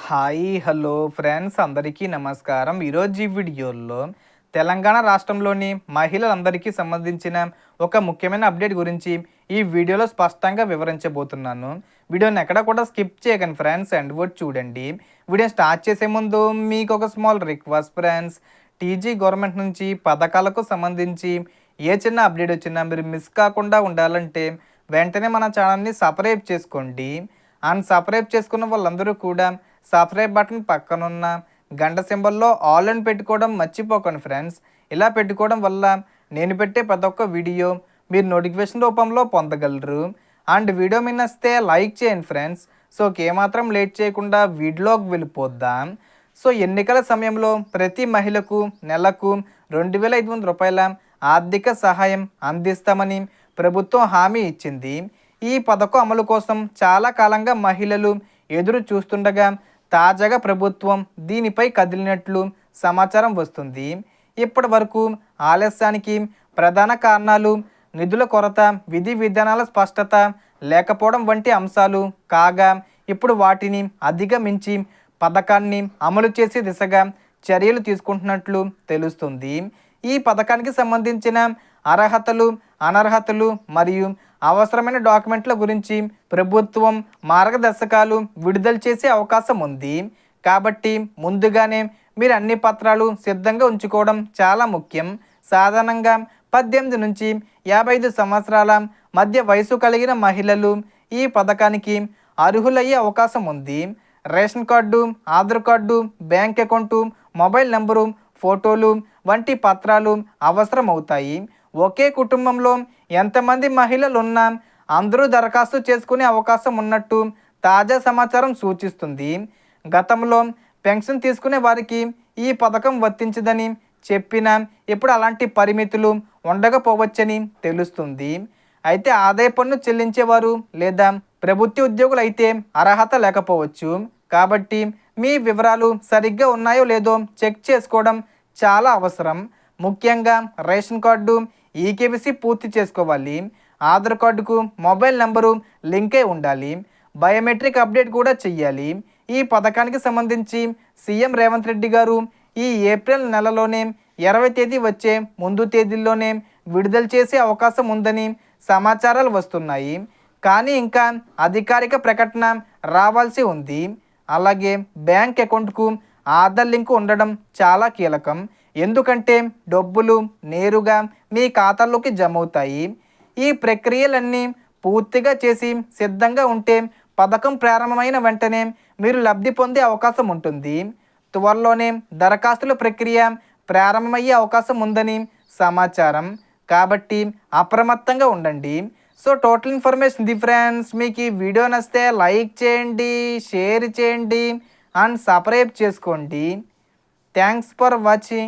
Hi hello friends అందరికీ నమస్కారం. ఈరోజు ఈ వీడియోలో తెలంగాణ రాష్ట్రంలోని మహిళలందరికీ సంబంధించిన ఒక ముఖ్యమైన అప్డేట్ గురించి ఈ వీడియోలో స్పష్టంగా వివరించబోతున్నాను. వీడియోని ఎక్కడ కూడా స్కిప్ చేయకండి ఫ్రెండ్స్, అండ్ వర్డ్ చూడండి. వీడియో స్టార్ట్ చేసే ముందు మీకు ఒక small request friends, TG government నుంచి పథకాలకు సంబంధించి ఏ చిన్న అప్డేట్ వచ్చినా మీరు మిస్ కాకుండా ఉండాలంటే వెంటనే మన ఛానల్ని సబ్స్క్రైబ్ చేసుకోండి. అండ్ సబ్స్క్రైబ్ చేసుకున్న వాళ్ళందరూ కూడా సబ్స్క్రైబ్ బటన్ పక్కనున్న గంట సింబల్లో ఆల్ అని పెట్టుకోవడం మర్చిపోకండి ఫ్రెండ్స్. ఇలా పెట్టుకోవడం వల్ల నేను పెట్టే ప్రతి ఒక్క వీడియో మీరు నోటిఫికేషన్ రూపంలో పొందగలరు. అండ్ వీడియో మీ నచ్చితే లైక్ చేయండి ఫ్రెండ్స్. సో ఏమాత్రం లేట్ చేయకుండా వీడియోకి వెళ్ళిపోద్దాం. సో ఎన్నికల సమయంలో ప్రతి మహిళకు నెలకు 2,500 రూపాయల ఆర్థిక సహాయం అందిస్తామని ప్రభుత్వం హామీ ఇచ్చింది. ఈ పథకం అమలు కోసం చాలా కాలంగా మహిళలు ఎదురు చూస్తుండగా తాజాగా ప్రభుత్వం దీనిపై కదిలినట్లు సమాచారం వస్తుంది. ఇప్పటి వరకు ఆలస్యానికి ప్రధాన కారణాలు నిధుల కొరత, విధి విధానాల స్పష్టత లేకపోవడం వంటి అంశాలు కాగా, ఇప్పుడు వాటిని అధిగమించి పథకాన్ని అమలు చేసే దిశగా చర్యలు తీసుకుంటున్నట్లు తెలుస్తుంది. ఈ పథకానికి సంబంధించిన అర్హతలు, అనర్హతలు మరియు అవసరమైన డాక్యుమెంట్ల గురించి ప్రభుత్వం మార్గదర్శకాలు విడుదల చేసే అవకాశం ఉంది. కాబట్టి ముందుగానే మీరు అన్ని పత్రాలు సిద్ధంగా ఉంచుకోవడం చాలా ముఖ్యం. సాధారణంగా 18 నుంచి 55 సంవత్సరాల మధ్య వయసు కలిగిన మహిళలు ఈ పథకానికి అర్హులయ్యే అవకాశం ఉంది. Ration card, Aadhaar card, bank account, mobile number, ఫోటోలు వంటి పత్రాలు అవసరమవుతాయి. ఒకే కుటుంబంలో ఎంతమంది మహిళలు ఉన్నా అందరూ దరఖాస్తు చేసుకునే అవకాశం ఉన్నట్టు తాజా సమాచారం సూచిస్తుంది. గతంలో పెన్షన్ తీసుకునే వారికి ఈ పథకం వర్తించదని చెప్పినా ఇప్పుడు అలాంటి పరిమితులు ఉండకపోవచ్చని తెలుస్తుంది. అయితే ఆదాయ పన్ను చెల్లించేవారు లేదా ప్రభుత్వ ఉద్యోగులు అయితే అర్హత లేకపోవచ్చు. కాబట్టి మీ వివరాలు సరిగ్గా ఉన్నాయో లేదో చెక్ చేసుకోవడం చాలా అవసరం. ముఖ్యంగా రేషన్ కార్డు, ఈకేవైసీ పూర్తి చేసుకోవాలి. ఆధార్ కార్డుకు మొబైల్ నెంబరు లింక్ అయి ఉండాలి. బయోమెట్రిక్ అప్డేట్ కూడా చెయ్యాలి. ఈ పథకానికి సంబంధించి సీఎం రేవంత్ రెడ్డి గారు ఈ ఏప్రిల్ నెలలోనే 20 తేదీ వచ్చే ముందు తేదీల్లోనే విడుదల చేసే అవకాశం ఉందని సమాచారాలు వస్తున్నాయి. కానీ ఇంకా అధికారిక ప్రకటన రావాల్సి ఉంది. అలాగే బ్యాంక్ అకౌంట్కు ఆధార్ లింకు ఉండడం చాలా కీలకం. ఎందుకంటే డబ్బులు నేరుగా మీ ఖాతాలోకి జమ అవుతాయి. ఈ ప్రక్రియలన్నీ పూర్తిగా చేసి సిద్ధంగా ఉంటే పథకం ప్రారంభమైన వెంటనే మీరు లబ్ధి పొందే అవకాశం ఉంటుంది. త్వరలోనే దరఖాస్తుల ప్రక్రియ ప్రారంభమయ్యే అవకాశం ఉందని సమాచారం. కాబట్టి అప్రమత్తంగా ఉండండి. సో టోటల్ ఇన్ఫర్మేషన్ ఇది ఫ్రెండ్స్. మీకు ఈ వీడియో నచ్చితే లైక్ చేయండి, షేర్ చేయండి అండ్ సబ్స్క్రైబ్ చేసుకోండి. Thanks for watching.